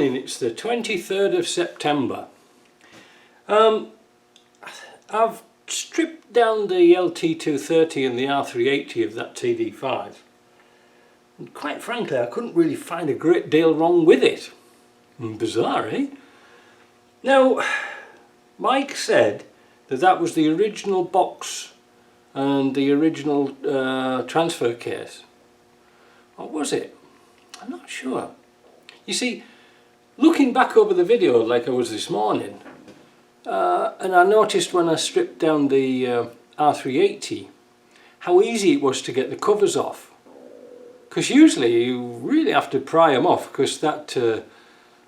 morning. It's the 23rd of September. I've stripped down the LT230 and the R380 of that TD5. And quite frankly, I couldn't really find a great deal wrong with it. Bizarre, eh? Now, Mike said that that was the original box and the original transfer case. Or was it? I'm not sure. You see, looking back over the video like I was this morning, and I noticed when I stripped down the R380 how easy it was to get the covers off. Because usually you really have to pry them off, because that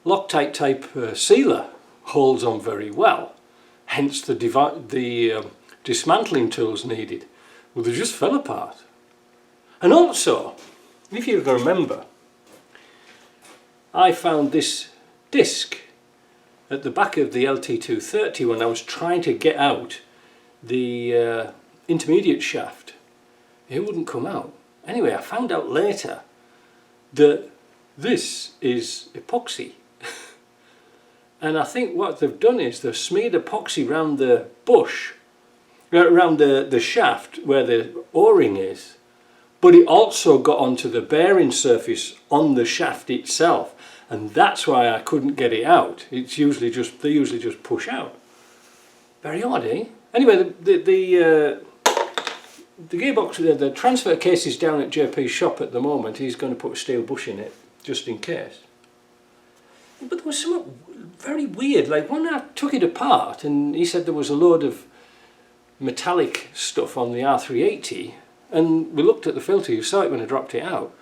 Loctite type sealer holds on very well. Hence the dismantling tools needed. Well, they just fell apart. And also, if you can remember, I found this disc at the back of the LT230 when I was trying to get out the intermediate shaft. It wouldn't come out. Anyway, I found out later that this is epoxy. And I think what they've done is they've smeared epoxy around the bush, around the shaft where the o-ring is, but it also got onto the bearing surface on the shaft itself, and that's why I couldn't get it out. It's usually they usually just push out. Very odd, eh? Anyway, the gearbox, the transfer case is down at JP's shop at the moment. He's going to put a steel bush in it just in case. But there was something very weird, like when I took it apart and he said there was a load of metallic stuff on the R380, and we looked at the filter, you saw it when I dropped it out,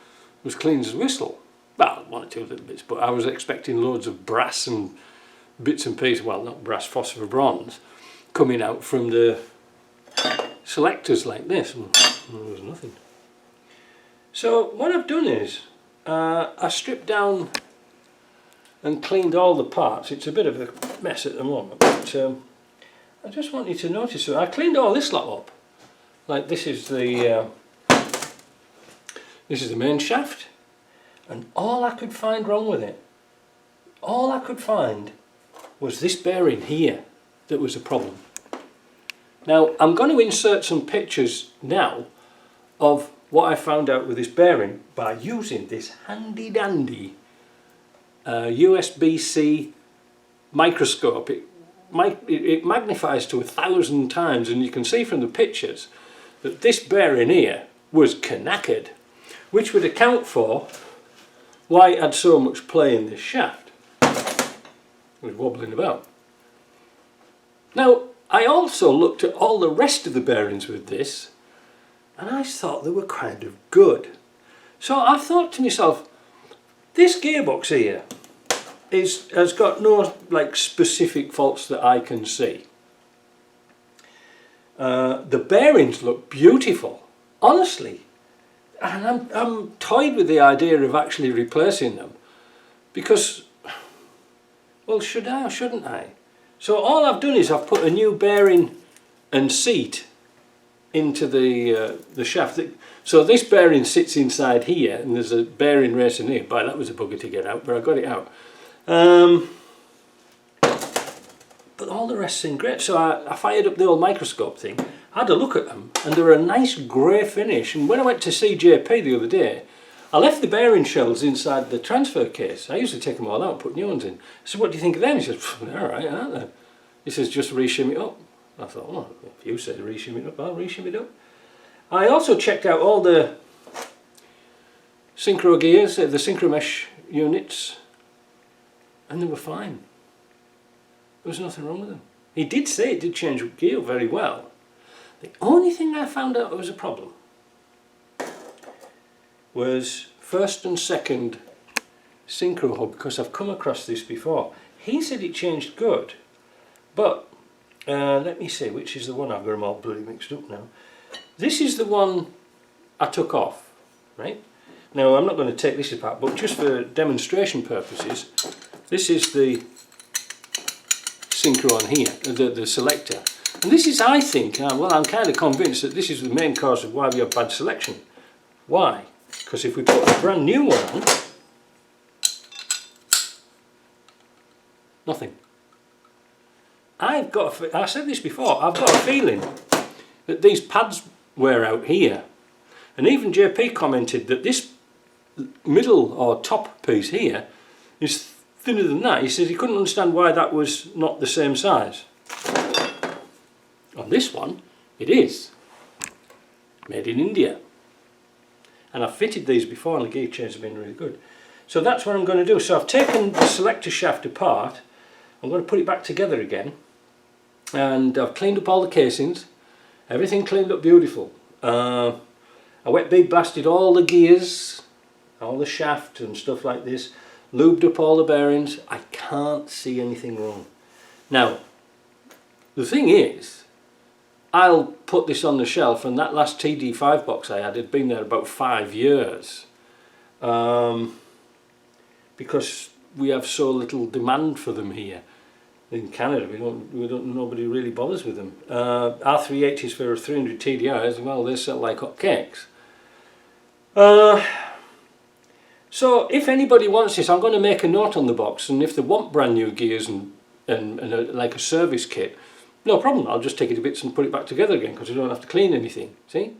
it was clean as a whistle. Well, one or two little bits, but I was expecting loads of brass and bits and pieces, well not brass, phosphor bronze, coming out from the selectors like this, and there was nothing. So what I've done is, I stripped down and cleaned all the parts. It's a bit of a mess at the moment, but I just want you to notice that I cleaned all this lot up. Like this is the main shaft, and all I could find wrong with it, all I could find was this bearing here that was a problem. Now I'm going to insert some pictures now of what I found out with this bearing by using this handy dandy USB-C microscope. It magnifies to 1,000 times, and you can see from the pictures that this bearing here was knackered, which would account for why it had so much play in this shaft. It was wobbling about. Now I also looked at all the rest of the bearings with this, and I thought they were kind of good. So I thought to myself, this gearbox here has got no like specific faults that I can see. The bearings look beautiful, honestly, and I'm toyed with the idea of actually replacing them, because, well, should I or shouldn't I? So all I've done is I've put a new bearing and seat into the shaft. So this bearing sits inside here, and there's a bearing racing here. Boy, that was a bugger to get out, but I got it out. But all the rest seemed great. So I fired up the old microscope thing, had a look at them, and they were a nice grey finish. And when I went to see JP the other day, I left the bearing shells inside the transfer case. I usually take them all out and put new ones in. So what do you think of them? He says, they're alright, aren't they? He says, just reshim it up. I thought, well, if you said reshim it up, I'll reshim it up. I also checked out all the Synchro gears, the Synchro mesh units, and they were fine. There was nothing wrong with them. He did say it did change gear very well. The only thing I found out was a problem was first and second Synchro hub, because I've come across this before. He said it changed good, but let me see which is the one. I've got them all bloody mixed up now. This is the one I took off, right? Now I'm not going to take this apart, but just for demonstration purposes, this is the Synchro on here, the selector. And this is, I think, well, I'm kind of convinced that this is the main cause of why we have bad selection. Why? Because if we put a brand new one on, Nothing. I said this before, I've got a feeling that these pads wear out here. And even JP commented that this middle or top piece here is thinner than that. He says he couldn't understand why that was not the same size. On this one, it is. Made in India. And I've fitted these before and the gear chains have been really good. So that's what I'm going to do. So I've taken the selector shaft apart. I'm going to put it back together again. And I've cleaned up all the casings. Everything cleaned up beautiful. I wet bead blasted all the gears, all the shaft and stuff like this. Lubed up all the bearings. I can't see anything wrong. Now, the thing is, I'll put this on the shelf, and that last TD5 box I had been there about 5 years. Because we have so little demand for them here. In Canada, nobody really bothers with them. R380s for 300 TDIs, well, they sell like hotcakes. So if anybody wants this, I'm going to make a note on the box, and if they want brand new gears and like a service kit, no problem, I'll just take it to bits and put it back together again, because I don't have to clean anything, see?